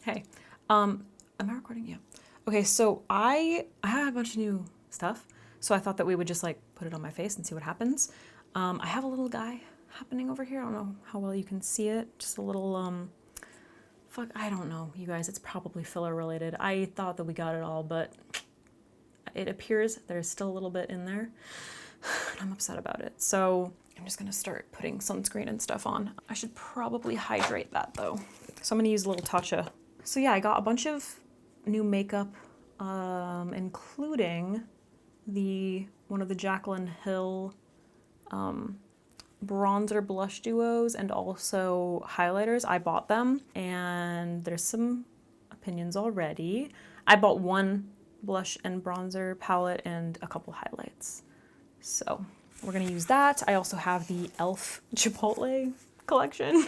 Hey, am I recording? Yeah. Okay, so I have a bunch of new stuff, so I thought that we would just like put it on my face and see what happens. I have a little guy happening over here. I don't know how well you can see it. Just a little fuck, I don't know, you guys. It's probably filler related. I thought that we got it all, but it appears there's still a little bit in there, and I'm upset about it. So I'm just gonna start putting sunscreen and stuff on. I should probably hydrate that though. So I'm gonna use a little Tatcha. So yeah, I got a bunch of new makeup, including one of the Jaclyn Hill bronzer blush duos and also highlighters. I bought them and there's some opinions already. I bought one blush and bronzer palette and a couple highlights. So we're gonna use that. I also have the e.l.f. Chipotle collection.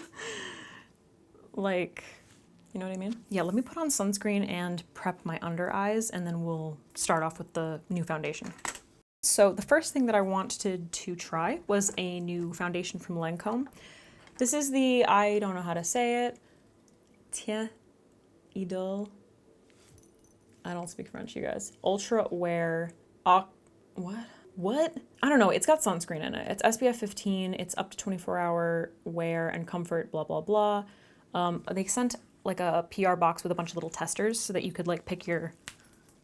Like, you know what I mean? Yeah, let me put on sunscreen and prep my under eyes, and then we'll start off with the new foundation. So the first thing that I wanted to try was a new foundation from Lancome. This is the, I don't know how to say it, Tiens, Idole. I don't speak French, you guys. Ultra Wear, what? I don't know, it's got sunscreen in it. It's SPF 15, it's up to 24-hour wear and comfort, blah, blah, blah. They sent like a PR box with a bunch of little testers so that you could like pick your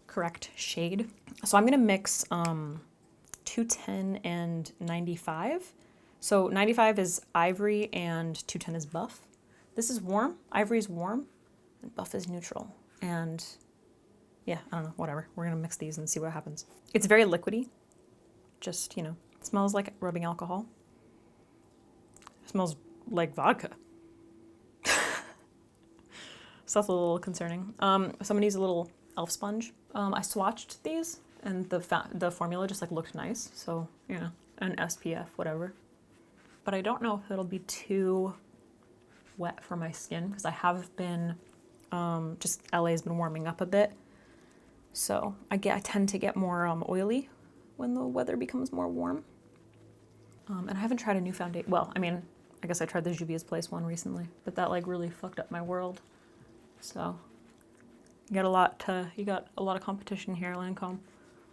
correct shade. So I'm gonna mix 210 and 95. So 95 is ivory and 210 is buff. This is warm, ivory is warm, and buff is neutral. And yeah, I don't know, whatever. We're gonna mix these and see what happens. It's very liquidy, just, you know, it smells like rubbing alcohol. It smells like vodka. So that's a little concerning. So I'm gonna use a little e.l.f. sponge. I swatched these and the formula just like looked nice. So, you know, an SPF, whatever. But I don't know if it'll be too wet for my skin because I have been, just LA's been warming up a bit. So I tend to get more oily when the weather becomes more warm. And I haven't tried a new foundation. Well, I mean, I guess I tried the Juvia's Place one recently, but that like really fucked up my world. So you got a lot of competition here, Lancome.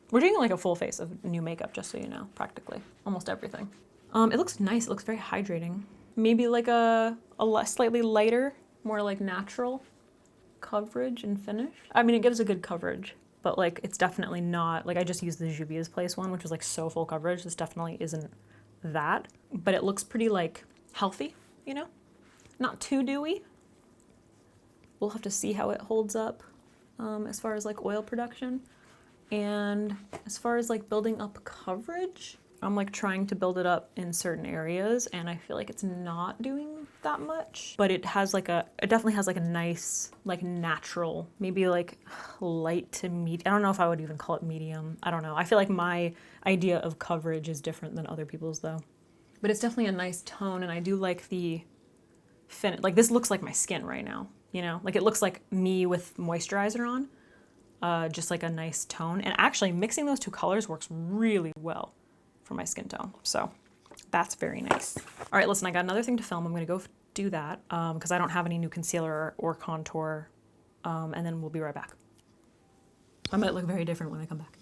We're doing like a full face of new makeup, just so you know, practically almost everything. It looks nice. It looks very hydrating. Maybe like a slightly lighter, more like natural coverage and finish. I mean, it gives a good coverage, but like it's definitely not like I just used the Juvia's Place one, which was like so full coverage. This definitely isn't that, but it looks pretty like healthy, you know, not too dewy. We'll have to see how it holds up as far as like oil production. And as far as like building up coverage, I'm like trying to build it up in certain areas and I feel like it's not doing that much. But it definitely has like a nice, like natural, maybe like light to medium. I don't know if I would even call it medium. I don't know. I feel like my idea of coverage is different than other people's though. But it's definitely a nice tone and I do like the finish. Like this looks like my skin right now. You know, like it looks like me with moisturizer on, just like a nice tone. And actually mixing those two colors works really well for my skin tone. So that's very nice. All right, listen, I got another thing to film. I'm gonna go do that because I don't have any new concealer or contour. And then we'll be right back. I might look very different when I come back.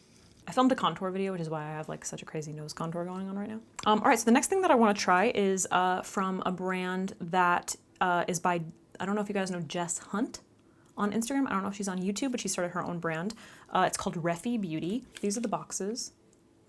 I filmed a contour video, which is why I have like such a crazy nose contour going on right now. All right, so the next thing that I wanna try is from a brand that is by, I don't know if you guys know Jess Hunt on Instagram. I don't know if she's on YouTube, but she started her own brand. It's called Refi Beauty. These are the boxes.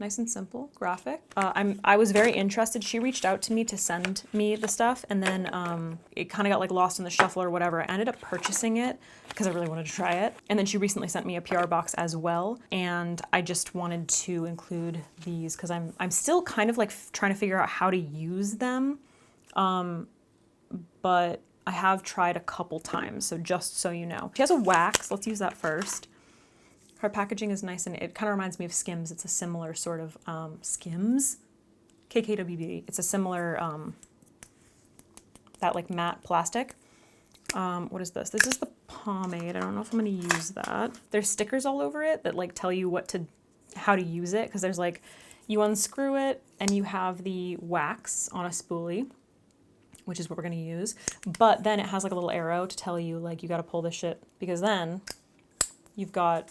Nice and simple, graphic. I was very interested. She reached out to me to send me the stuff and then it kind of got like lost in the shuffle or whatever. I ended up purchasing it because I really wanted to try it. And then she recently sent me a PR box as well. And I just wanted to include these because I'm still kind of like trying to figure out how to use them. But I have tried a couple times, so just so you know. She has a wax, let's use that first. Her packaging is nice and it kind of reminds me of Skims. It's a similar sort of, Skims? KKWB. It's a similar, that like matte plastic. What is this? This is the pomade. I don't know if I'm gonna use that. There's stickers all over it that like tell you how to use it, because there's like, you unscrew it and you have the wax on a spoolie. which is what we're gonna use. But then it has like a little arrow to tell you like you gotta pull this shit, because then you've got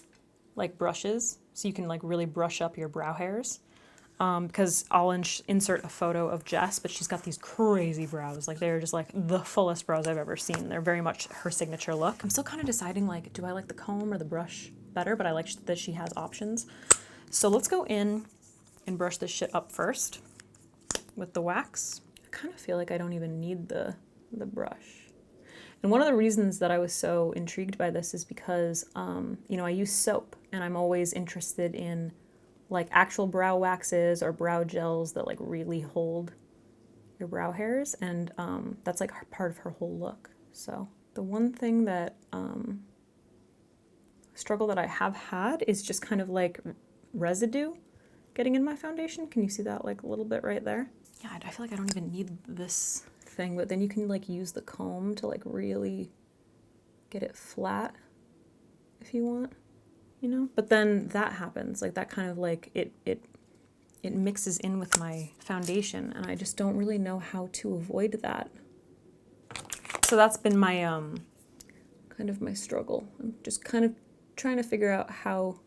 like brushes, so you can like really brush up your brow hairs. Because I'll insert a photo of Jess, but she's got these crazy brows. Like they're just like the fullest brows I've ever seen. They're very much her signature look. I'm still kind of deciding like, do I like the comb or the brush better? But I like that she has options. So let's go in and brush this shit up first with the wax. I kind of feel like I don't even need the brush. And one of the reasons that I was so intrigued by this is because, you know, I use soap and I'm always interested in like actual brow waxes or brow gels that like really hold your brow hairs, and that's like part of her whole look. So the one thing that struggle that I have had is just kind of like residue getting in my foundation. Can you see that like a little bit right there? Yeah, I feel like I don't even need this thing, but then you can like use the comb to like really get it flat if you want. You know, but then that happens, like that kind of like it mixes in with my foundation, and I just don't really know how to avoid that. So that's been my kind of my struggle. I'm just kind of trying to figure out how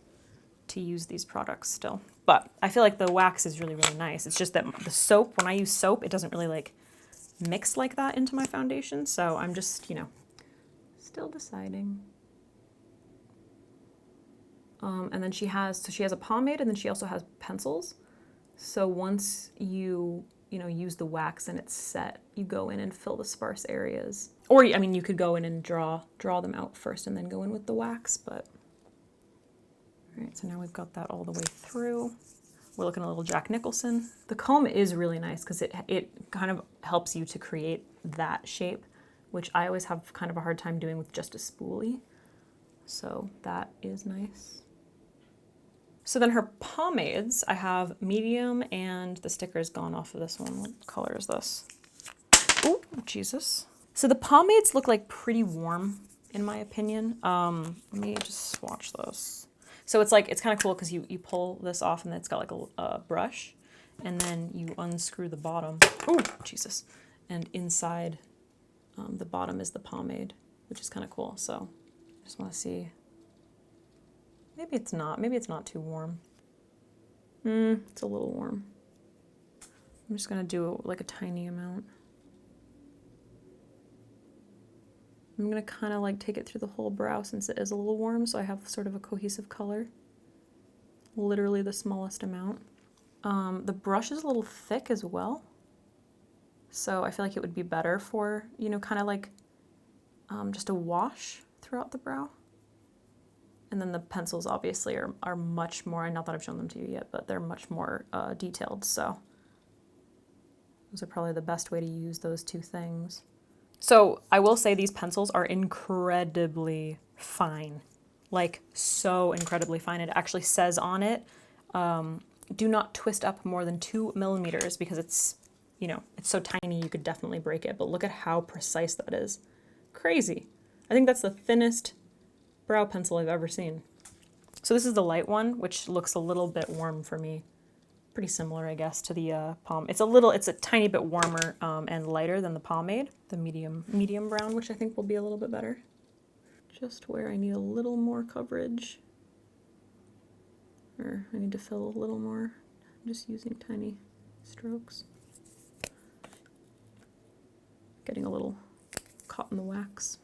to use these products still. But I feel like the wax is really, really nice. It's just that the soap, when I use soap, it doesn't really like mix like that into my foundation. So I'm just, you know, still deciding. And then she has a pomade, and then she also has pencils. So once you use the wax and it's set, you go in and fill the sparse areas. Or, I mean, you could go in and draw them out first and then go in with the wax, but. All right, so now we've got that all the way through. We're looking a little Jack Nicholson. The comb is really nice because it kind of helps you to create that shape, which I always have kind of a hard time doing with just a spoolie. So that is nice. So then her pomades, I have medium, and the sticker's gone off of this one. What color is this? Oh, Jesus. So the pomades look like pretty warm, in my opinion. Let me just swatch this. So it's like, it's kind of cool because you pull this off and then it's got like a brush, and then you unscrew the bottom. Oh, Jesus. And inside the bottom is the pomade, which is kind of cool. So I just want to see. Maybe it's not too warm. It's a little warm. I'm just gonna do like a tiny amount. I'm gonna kind of like take it through the whole brow since it is a little warm, so I have sort of a cohesive color. Literally the smallest amount. The brush is a little thick as well, so I feel like it would be better for, you know, kind of like just a wash throughout the brow. And then the pencils obviously are much more, not that I've shown them to you yet, but they're much more detailed. So those are probably the best way to use those two things. So I will say these pencils are incredibly fine, like so incredibly fine. It actually says on it, do not twist up more than 2 millimeters because it's, you know, it's so tiny you could definitely break it. But look at how precise that is. Crazy. I think that's the thinnest brow pencil I've ever seen. So this is the light one, which looks a little bit warm for me. Pretty similar, I guess, to the it's a tiny bit warmer and lighter than the pomade. The medium brown, which I think will be a little bit better. Just where I need a little more coverage, or I need to fill a little more. I'm just using tiny strokes. Getting a little caught in the wax.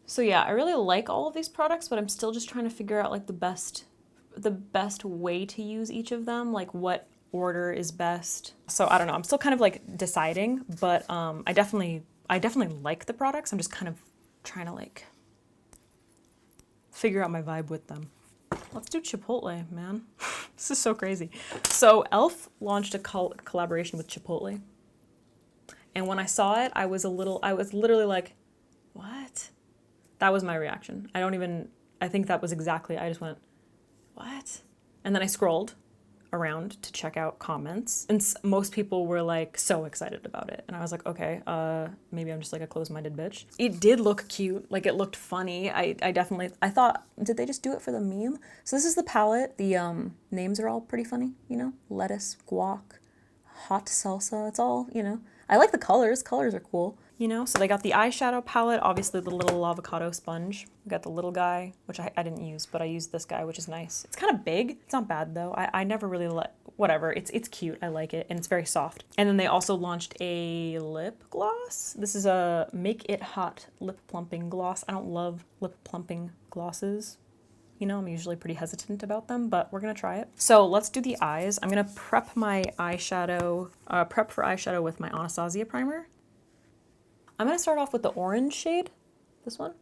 So yeah, I really like all of these products, but I'm still just trying to figure out like the best way to use each of them, like what order is best. So I don't know, I'm still kind of like deciding, but I definitely like the products. I'm just kind of trying to like figure out my vibe with them. Let's do Chipotle, man. This is so crazy. So e.l.f. launched a collaboration with Chipotle. And when I saw it, I was literally like, what? That was my reaction. I think that was exactly, I just went, what? And then I scrolled around to check out comments, and most people were like so excited about it. And I was like, okay, maybe I'm just like a closed-minded bitch. It did look cute, like it looked funny. I thought, did they just do it for the meme? So this is the palette. The names are all pretty funny, you know? Lettuce, guac, hot salsa. It's all, you know. I like the colors. Colors are cool. You know, so they got the eyeshadow palette, obviously the little avocado sponge. We got the little guy, which I didn't use, but I used this guy, which is nice. It's kind of big. It's not bad though. I never really whatever. It's cute. I like it, and it's very soft. And then they also launched a lip gloss. This is a Make It Hot lip plumping gloss. I don't love lip plumping glosses. You know, I'm usually pretty hesitant about them, but we're gonna try it. So let's do the eyes. I'm gonna prep my eyeshadow, prep for eyeshadow with my Anastasia primer. I'm gonna start off with the orange shade, this one,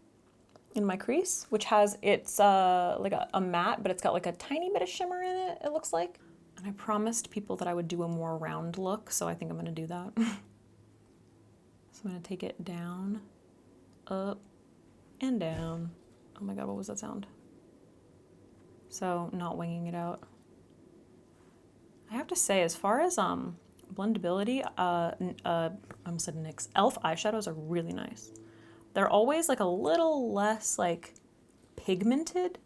in my crease, which has, it's like a matte, but it's got like a tiny bit of shimmer in it, it looks like. And I promised people that I would do a more round look, so I think I'm gonna do that. So I'm gonna take it down, up, and down. Oh my God, what was that sound? So not winging it out. I have to say, as far as blendability, I almost said NYX. e.l.f. eyeshadows are really nice. They're always like a little less like pigmented.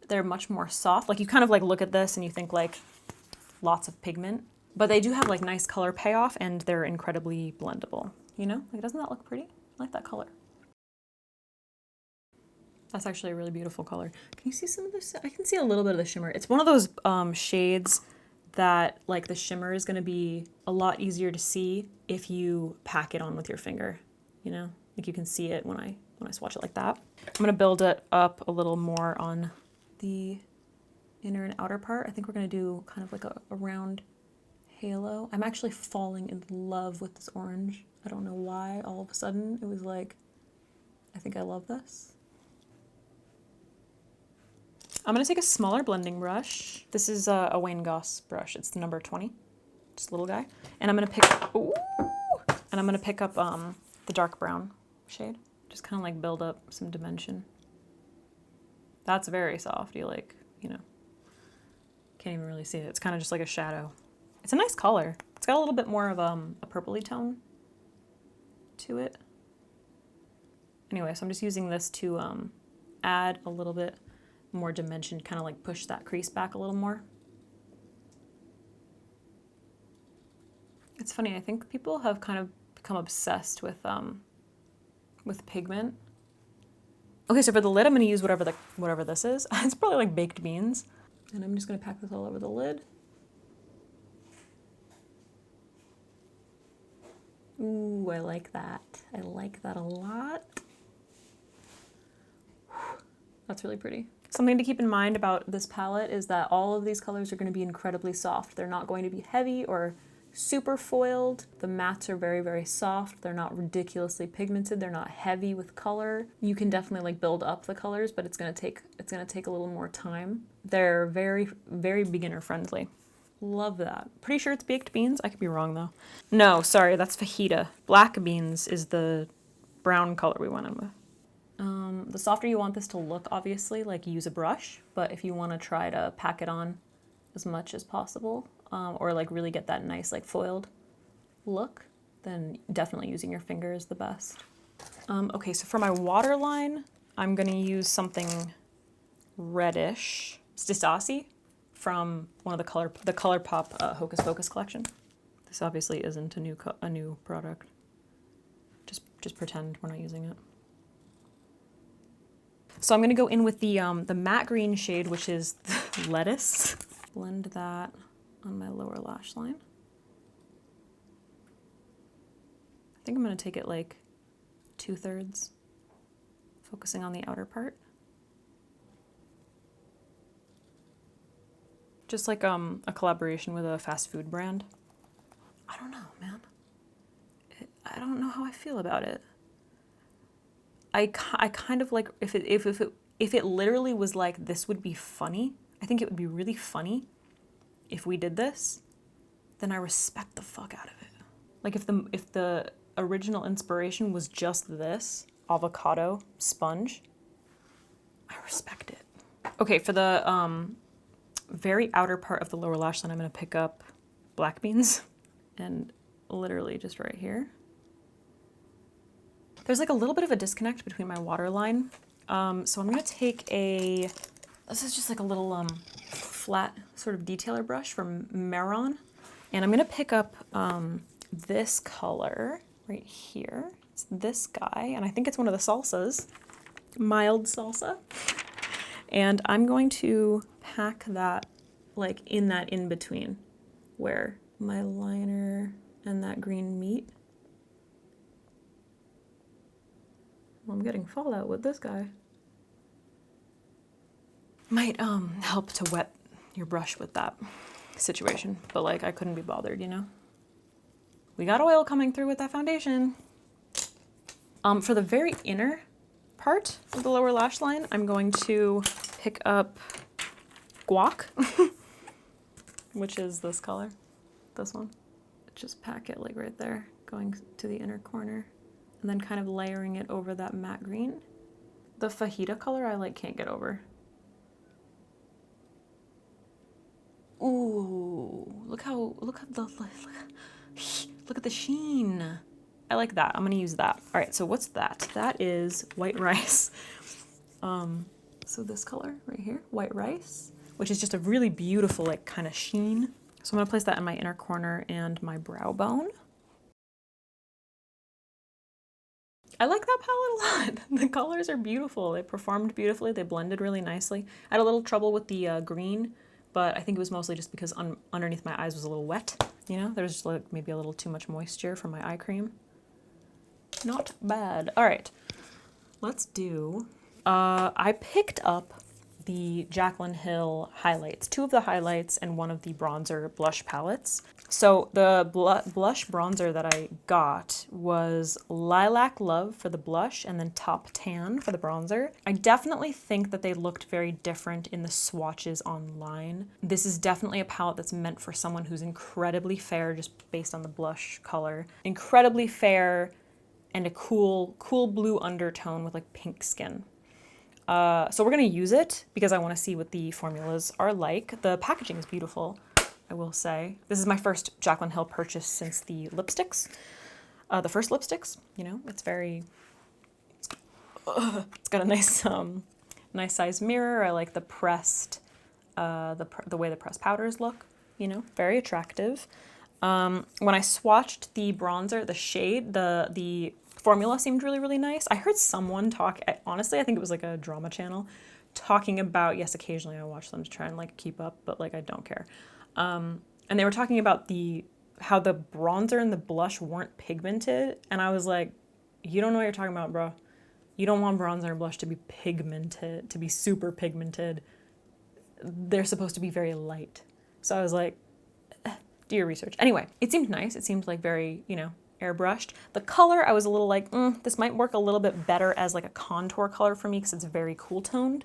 They're much more soft. Like you kind of like look at this and you think like lots of pigment, but they do have like nice color payoff and they're incredibly blendable. You know, like doesn't that look pretty? I like that color. That's actually a really beautiful color. Can you see some of this? I can see a little bit of the shimmer. It's one of those shades that like the shimmer is going to be a lot easier to see if you pack it on with your finger, you know, like you can see it when I swatch it like that. I'm going to build it up a little more on the inner and outer part. I think we're going to do kind of like a round halo. I'm actually falling in love with this orange. I don't know why all of a sudden it was like, I think I love this. I'm going to take a smaller blending brush. This is a Wayne Goss brush. It's the number 20, just a little guy. And I'm going to pick up the dark brown shade. Just kind of like build up some dimension. That's very soft. You like, you know, can't even really see it. It's kind of just like a shadow. It's a nice color. It's got a little bit more of a purpley tone to it. Anyway, so I'm just using this to add a little bit more dimension, kind of like push that crease back a little more. It's funny, I think people have kind of become obsessed with pigment. Okay, so for the lid, I'm going to use whatever this is. It's probably like baked beans. And I'm just going to pack this all over the lid. Ooh, I like that. I like that a lot. That's really pretty. Something to keep in mind about this palette is that all of these colors are going to be incredibly soft. They're not going to be heavy or super foiled. The mattes are very, very soft. They're not ridiculously pigmented. They're not heavy with color. You can definitely like build up the colors, but it's going to take a little more time. They're very, very beginner friendly. Love that. Pretty sure it's baked beans. I could be wrong though. No, sorry, that's fajita. Black beans is the brown color we went in with. The softer you want this to look, obviously, like use a brush, but if you want to try to pack it on as much as possible, or like really get that nice like foiled look, then definitely using your finger is the best. Okay, so for my waterline, I'm gonna use something reddish. It's Stassi from one of the ColourPop Hocus Pocus collection. This obviously isn't a new product. Just pretend we're not using it. So I'm going to go in with the matte green shade, which is Lettuce. Blend that on my lower lash line. I think I'm going to take it like 2/3, focusing on the outer part. Just like a collaboration with a fast food brand. I don't know, man. I don't know how I feel about it. I kind of like, if it literally was like, this would be funny, I think it would be really funny if we did this, then I respect the fuck out of it. Like if the original inspiration was just this avocado sponge, I respect it. Okay, for the very outer part of the lower lash line, I'm gonna pick up black beans and literally just right here. There's like a little bit of a disconnect between my waterline. So I'm gonna take this is just like a little flat sort of detailer brush from Meron. And I'm gonna pick up this color right here. It's this guy, and I think it's one of the salsas, mild salsa. And I'm going to pack that like in that in-between where my liner and that green meet. I'm getting fallout with this guy. Might help to wet your brush with that situation, but like I couldn't be bothered, you know? We got oil coming through with that foundation. For the very inner part of the lower lash line, I'm going to pick up Guac, which is this color, this one. Just pack it like right there, going to the inner corner, and then kind of layering it over that matte green. The fajita color I like can't get over. Ooh, look at the sheen. I like that. I'm gonna use that. All right, so what's that? That is white rice. So this color right here, white rice, which is just a really beautiful like kind of sheen. So I'm gonna place that in my inner corner and my brow bone. I like that palette a lot. The colors are beautiful. They performed beautifully. They blended really nicely. I had a little trouble with the green, but I think it was mostly just because underneath my eyes was a little wet. You know, there was just like maybe a little too much moisture from my eye cream. Not bad. All right, let's do, I picked up the Jaclyn Hill highlights, 2 of the highlights and 1 of the bronzer blush palettes. So the blush bronzer that I got was Lilac Love for the blush and then Top Tan for the bronzer. I definitely think that they looked very different in the swatches online. This is definitely a palette that's meant for someone who's incredibly fair, just based on the blush color. Incredibly fair and a cool blue undertone with like pink skin. So we're gonna use it because I wanna see what the formulas are like. The packaging is beautiful, I will say. This is my first Jaclyn Hill purchase since the lipsticks. The first lipsticks, you know, it's very, it's got a nice, nice size mirror. I like the pressed, the way the pressed powders look, you know, very attractive. When I swatched the bronzer, the shade, the formula seemed really, really nice. I heard someone talk, honestly, I think it was like a drama channel, talking about, yes, occasionally I watch them to try and like keep up, but like I don't care. And they were talking about how the bronzer and the blush weren't pigmented. And I was like, you don't know what you're talking about, bro. You don't want bronzer and blush to be pigmented, to be super pigmented. They're supposed to be very light. So I was like, do your research. Anyway, it seemed nice. It seemed like very, you know, airbrushed. The color, I was a little like, this might work a little bit better as like a contour color for me because it's very cool toned.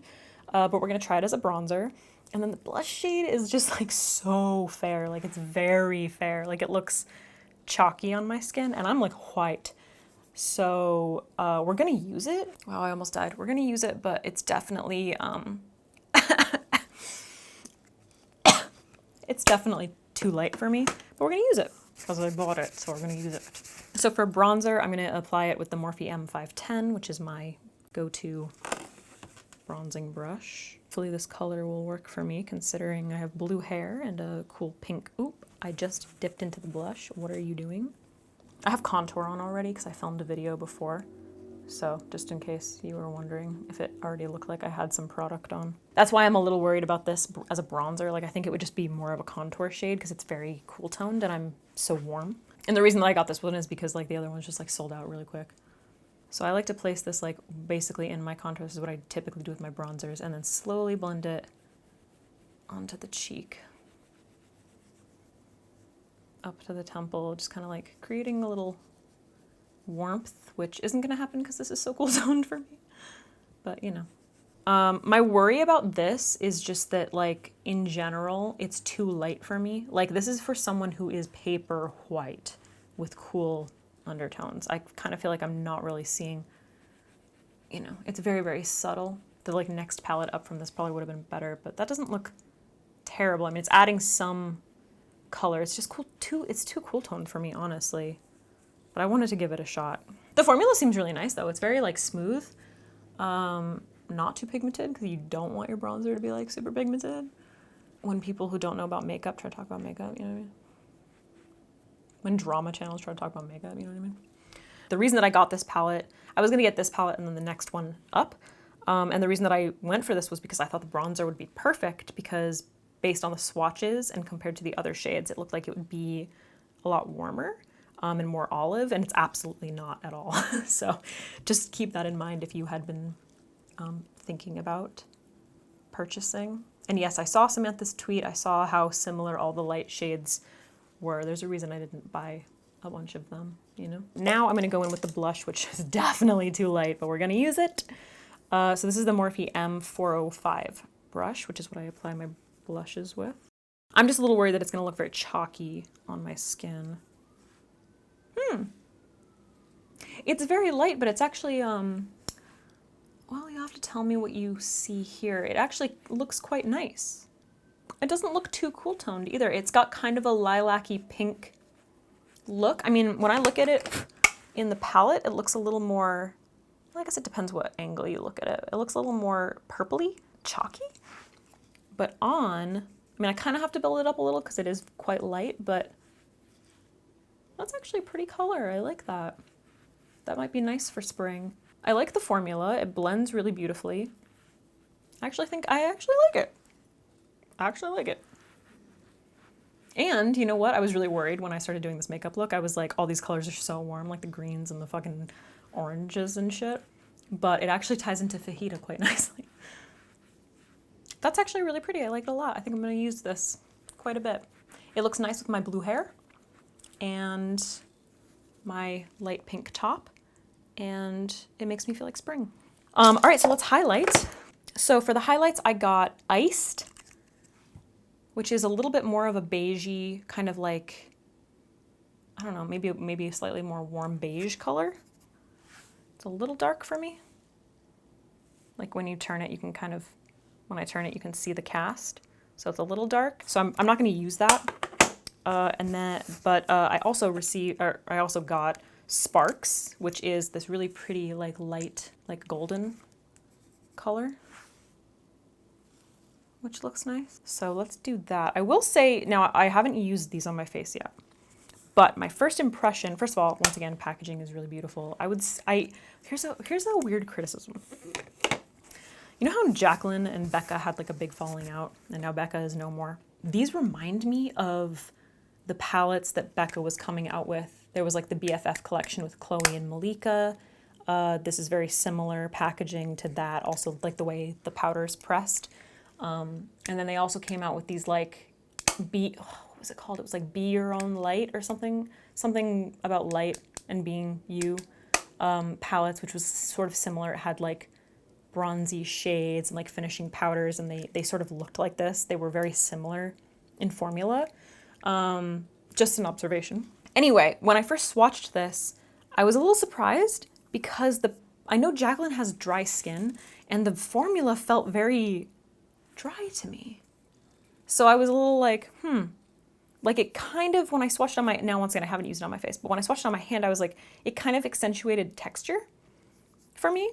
But we're gonna try it as a bronzer. And then the blush shade is just like so fair. Like it's very fair. Like it looks chalky on my skin and I'm like white. So we're gonna use it. Wow, I almost died. We're gonna use it, but it's definitely, it's definitely too light for me, but we're gonna use it because I bought it, so we're gonna use it. So for bronzer, I'm gonna apply it with the Morphe M510, which is my go-to bronzing brush. Hopefully this color will work for me considering I have blue hair and a cool pink. Oop, I just dipped into the blush. What are you doing? I have contour on already because I filmed a video before. So just in case you were wondering if it already looked like I had some product on. That's why I'm a little worried about this as a bronzer. Like I think it would just be more of a contour shade because it's very cool toned and I'm so warm. And the reason that I got this one is because like the other one's just like sold out really quick. So I like to place this like basically in my contour. This is what I typically do with my bronzers and then slowly blend it onto the cheek. Up to the temple, just kind of like creating a little warmth, which isn't gonna happen because this is so cool toned for me, but you know. My worry about this is just that like in general, it's too light for me. Like this is for someone who is paper white with cool undertones. I kind of feel like I'm not really seeing, you know, it's very, very subtle. The like next palette up from this probably would have been better, but that doesn't look terrible. I mean, it's adding some color. It's just cool too. It's too cool toned for me, honestly. But I wanted to give it a shot. The formula seems really nice though. It's very like smooth, not too pigmented because you don't want your bronzer to be like super pigmented. When people who don't know about makeup try to talk about makeup, you know what I mean? when drama channels try to talk about makeup, you know what I mean? The reason that I got this palette, I was gonna get this palette and then the next one up. And the reason that I went for this was because I thought the bronzer would be perfect, because based on the swatches and compared to the other shades, it looked like it would be a lot warmer and more olive, and it's absolutely not at all. So just keep that in mind if you had been thinking about purchasing. And yes, I saw Samantha's tweet. I saw how similar all the light shades were. There's a reason I didn't buy a bunch of them, you know? Now I'm gonna go in with the blush, which is definitely too light, but we're gonna use it. So this is the Morphe M405 brush, which is what I apply my blushes with. I'm just a little worried that it's gonna look very chalky on my skin. It's very light, but it's actually, well, you have to tell me what you see here. It actually looks quite nice. It doesn't look too cool toned either. It's got kind of a lilac-y pink look. I mean, when I look at it in the palette, it looks a little more, well, I guess it depends what angle you look at it. It looks a little more purpley, chalky. But on, I mean, I kind of have to build it up a little because it is quite light, but that's actually a pretty color. I like that. That might be nice for spring. I like the formula. It blends really beautifully. I actually like it. I actually like it. And you know what? I was really worried when I started doing this makeup look. I was like, all these colors are so warm, like the greens and the fucking oranges and shit. But it actually ties into fajita quite nicely. That's actually really pretty. I like it a lot. I think I'm gonna use this quite a bit. It looks nice with my blue hair and my light pink top, and it makes me feel like spring. All right, so let's highlight. So for the highlights, I got Iced, which is a little bit more of a beigey, kind of like, I don't know, maybe a slightly more warm beige color. It's a little dark for me. Like when you turn it, you can kind of, when I turn it, you can see the cast. So it's a little dark. So I'm not gonna use that. I also got Sparks, which is this really pretty, like light, like golden color, which looks nice. So let's do that. I will say, now I haven't used these on my face yet, but my first impression, first of all, once again, packaging is really beautiful. Here's a weird criticism. You know how Jaclyn and Becca had like a big falling out, and now Becca is no more? These remind me of the palettes that Becca was coming out with. There was like the BFF collection with Chloe and Malika. This is very similar packaging to that. Also like the way the powder's pressed. And then they also came out with these like, what was it called? It was like Be Your Own Light or something. Something about light and being you palettes, which was sort of similar. It had like bronzy shades and like finishing powders, and they sort of looked like this. They were very similar in formula. Just an observation. Anyway, when I first swatched this, I was a little surprised because I know Jaclyn has dry skin, and the formula felt very dry to me. So I was a little like, like it kind of, when I swatched on now once again, I haven't used it on my face, but when I swatched it on my hand, I was like, it kind of accentuated texture for me.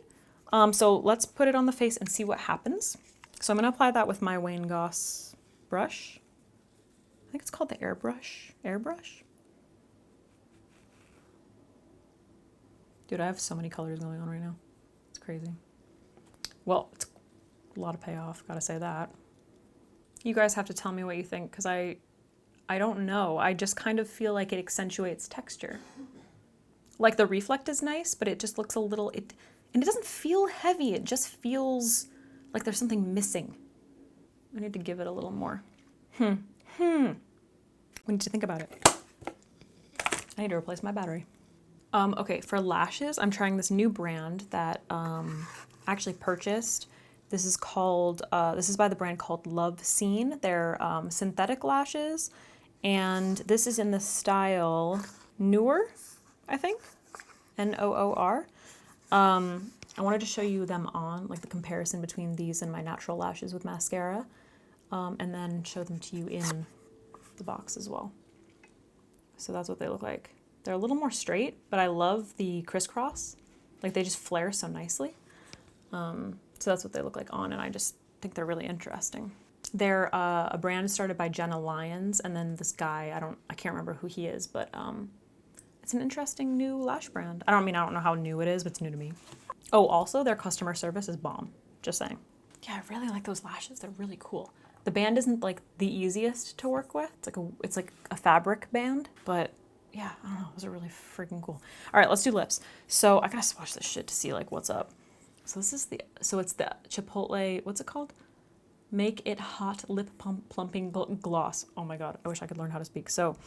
So let's put it on the face and see what happens. So I'm gonna apply that with my Wayne Goss brush. I think it's called the airbrush. Dude, I have so many colors going on right now. It's crazy. Well, it's a lot of payoff, gotta say that. You guys have to tell me what you think, because I don't know. I just kind of feel like it accentuates texture. Like the reflect is nice, but it just looks a little, and it doesn't feel heavy. It just feels like there's something missing. I need to give it a little more. We need to think about it. I need to replace my battery. Okay, for lashes, I'm trying this new brand that I actually purchased. This is by the brand called Love Scene. They're synthetic lashes, and this is in the style Noor, I think, Noor. I wanted to show you them on, like the comparison between these and my natural lashes with mascara, and then show them to you in the box as well. So that's what they look like. They're a little more straight, but I love the crisscross. Like they just flare so nicely. So that's what they look like on, and I just think they're really interesting. They're a brand started by Jenna Lyons, and then this guy, I can't remember who he is, but it's an interesting new lash brand. I don't know how new it is, but it's new to me. Oh, also their customer service is bomb. Just saying. Yeah, I really like those lashes. They're really cool. The band isn't like the easiest to work with. It's like a fabric band, but yeah, I don't know. Those are really freaking cool. All right, let's do lips. So I gotta swatch this shit to see like what's up. So it's the Chipotle, what's it called? Make It Hot Lip Plumping Gloss. Oh my God, I wish I could learn how to speak. So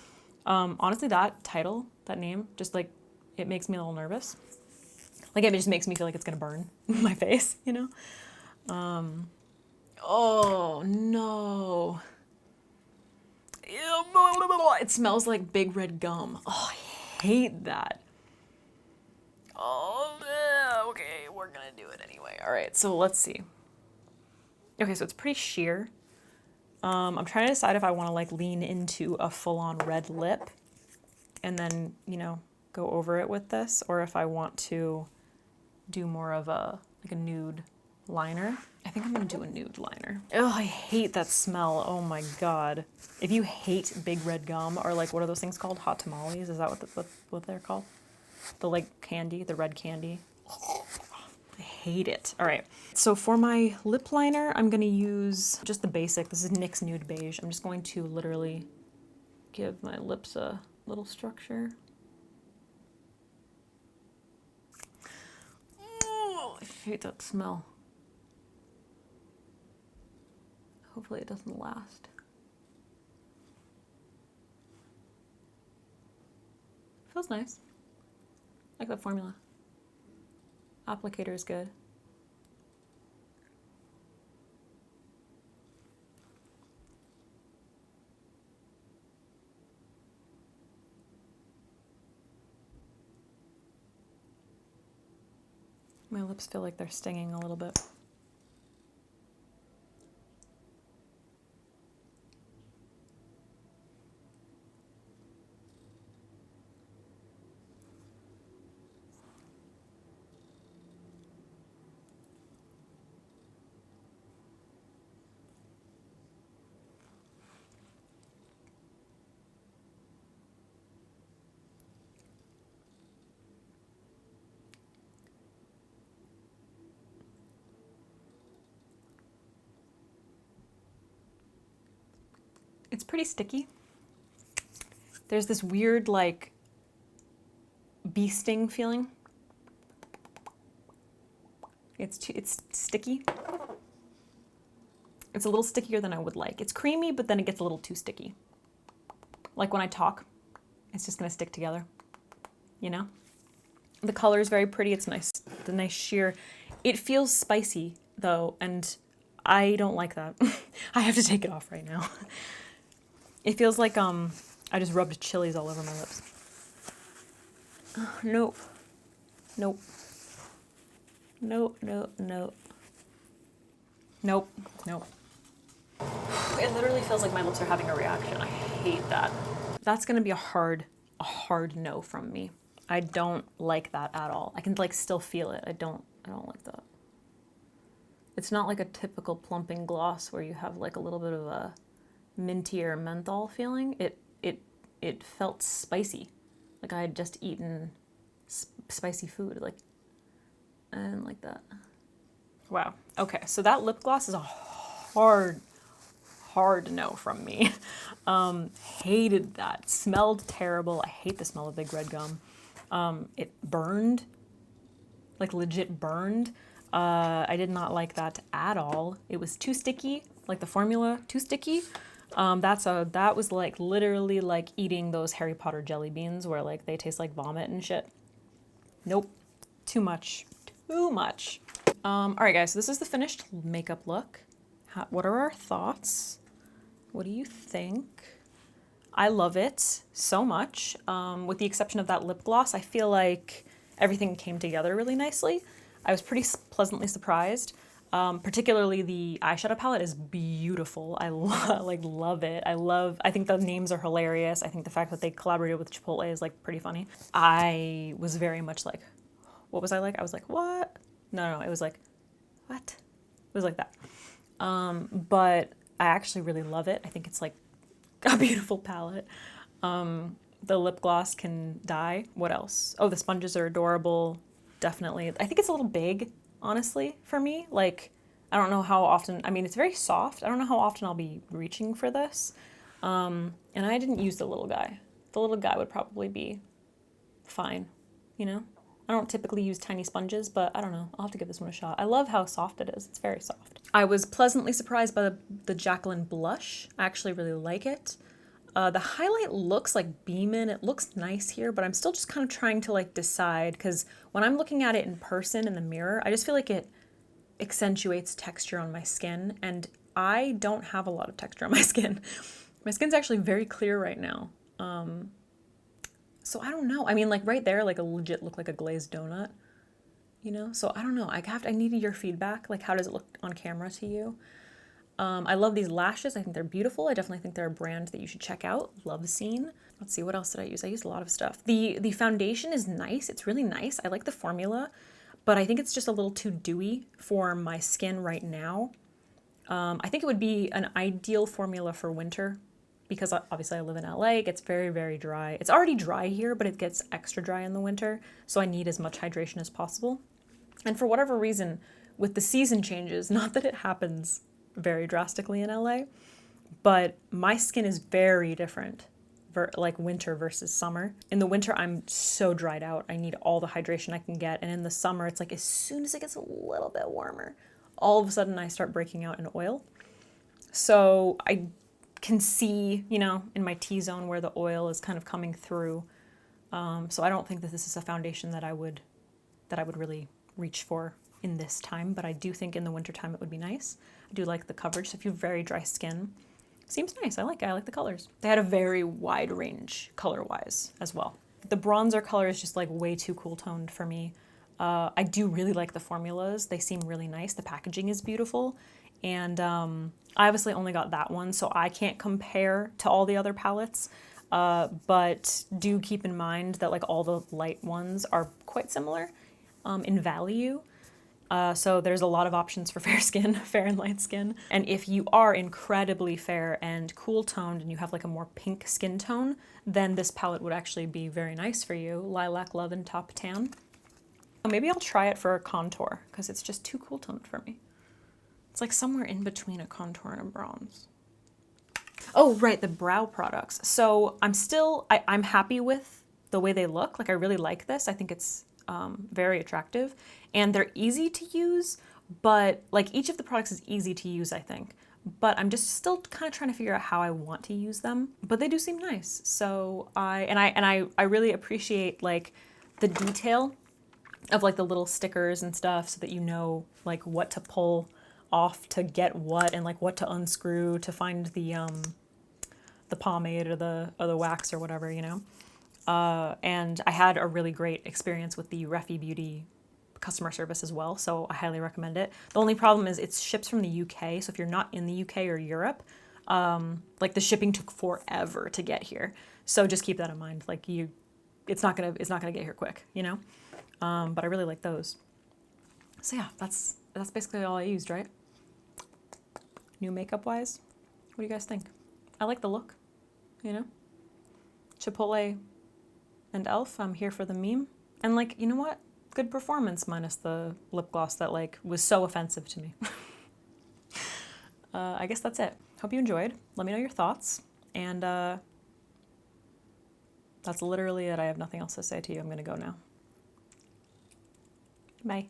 honestly, that title, that name, just like, it makes me a little nervous. Like it just makes me feel like it's gonna burn my face, you know? Oh no. It smells like big red gum. Oh, I hate that. Oh, okay, we're gonna do it anyway. All right, so let's see. Okay, so it's pretty sheer. I'm trying to decide if I want to like lean into a full-on red lip and then, you know, go over it with this, or if I want to do more of a nude liner. I think I'm gonna do a nude liner. Oh, I hate that smell. Oh my God. If you hate big red gum, or like, what are those things called? Hot tamales? Is that what they're called? The like candy, the red candy. I hate it. All right. So for my lip liner, I'm gonna use just the basic. This is NYX Nude Beige. I'm just going to literally give my lips a little structure. Oh, I hate that smell. Hopefully it doesn't last. Feels nice. I like that formula. Applicator is good. My lips feel like they're stinging a little bit. It's pretty sticky. There's this weird like bee sting feeling. It's sticky. It's a little stickier than I would like. It's creamy, but then it gets a little too sticky. Like when I talk, it's just gonna stick together, you know? The color is very pretty. It's nice, the nice sheer. It feels spicy though, and I don't like that. I have to take it off right now. It feels like I just rubbed chilies all over my lips. Nope. Nope. Nope, nope, nope. Nope, nope. It literally feels like my lips are having a reaction. I hate that. That's gonna be a hard no from me. I don't like that at all. I can like still feel it. I don't like that. It's not like a typical plumping gloss where you have like a little bit of a mintier menthol feeling. It felt spicy. Like I had just eaten spicy food. Like I didn't like that. Wow. Okay, so that lip gloss is a hard no from me. Hated that. Smelled terrible. I hate the smell of big red gum. It burned, like legit burned. I did not like that at all. It was too sticky, like the formula, too sticky. That was like literally like eating those Harry Potter jelly beans where like they taste like vomit and shit. Nope, too much, too much. All right guys, so this is the finished makeup look. What are our thoughts? What do you think? I love it so much. With the exception of that lip gloss, I feel like everything came together really nicely. I was pretty pleasantly surprised. Particularly the eyeshadow palette is beautiful. I love it. I think the names are hilarious. I think the fact that they collaborated with Chipotle is like pretty funny. I was very much like, what was I like? I was like, what? No, it was like, what? It was like that. But I actually really love it. I think it's like a beautiful palette. The lip gloss can die. What else? Oh, the sponges are adorable. Definitely. I think it's a little big, honestly, for me. Like, I don't know how often, I mean, it's very soft. I don't know how often I'll be reaching for this. And I didn't use the little guy. The little guy would probably be fine, you know? I don't typically use tiny sponges, but I don't know. I'll have to give this one a shot. I love how soft it is. It's very soft. I was pleasantly surprised by the Jaclyn blush. I actually really like it. The highlight looks like Beamin'. It looks nice here, but I'm still just kind of trying to like decide, because when I'm looking at it in person in the mirror, I just feel like it accentuates texture on my skin, and I don't have a lot of texture on my skin. My skin's actually very clear right now. So I don't know. I mean, like right there, like a legit look like a glazed donut, you know? So I don't know. I needed your feedback. Like, how does it look on camera to you? I love these lashes. I think they're beautiful. I definitely think they're a brand that you should check out. Love Scene. Let's see, what else did I use? I used a lot of stuff. The foundation is nice. It's really nice. I like the formula, but I think it's just a little too dewy for my skin right now. I think it would be an ideal formula for winter, because obviously I live in LA. It gets very, very dry. It's already dry here, but it gets extra dry in the winter. So I need as much hydration as possible. And for whatever reason, with the season changes, not that it happens very drastically in LA, but my skin is very different, like winter versus summer. In the winter, I'm so dried out. I need all the hydration I can get. And in the summer, it's like as soon as it gets a little bit warmer, all of a sudden I start breaking out in oil. So I can see, you know, in my T-zone where the oil is kind of coming through. So I don't think that this is a foundation that I would really reach for in this time, but I do think in the wintertime it would be nice. I do like the coverage, so if you have very dry skin, seems nice. I like it. I like the colors. They had a very wide range color-wise as well. The bronzer color is just like way too cool toned for me. I do really like the formulas. They seem really nice. The packaging is beautiful. And I obviously only got that one, so I can't compare to all the other palettes. But do keep in mind that like all the light ones are quite similar in value. So there's a lot of options for fair skin, fair and light skin. And if you are incredibly fair and cool toned and you have like a more pink skin tone, then this palette would actually be very nice for you. Lilac Love and Top Tan. Maybe I'll try it for a contour because it's just too cool toned for me. It's like somewhere in between a contour and a bronze. Oh, right, the brow products. So I'm happy with the way they look. Like I really like this. I think it's very attractive and they're easy to use, but like each of the products is easy to use, I think. But I'm just still kind of trying to figure out how I want to use them, but they do seem nice. So I really appreciate like the detail of like the little stickers and stuff so that you know like what to pull off to get what and like what to unscrew to find the pomade or the wax or whatever, you know. And I had a really great experience with the Refi Beauty customer service as well, so I highly recommend it. The only problem is it ships from the UK, so if you're not in the UK or Europe, like the shipping took forever to get here. So just keep that in mind. Like it's not gonna get here quick, you know. But I really like those. So yeah, that's basically all I used, right? New makeup wise, what do you guys think? I like the look, you know. Chipotle and e.l.f. I'm here for the meme. And like, you know what? Good performance minus the lip gloss that like was so offensive to me. I guess that's it. Hope you enjoyed. Let me know your thoughts. And that's literally it. I have nothing else to say to you. I'm gonna go now. Bye.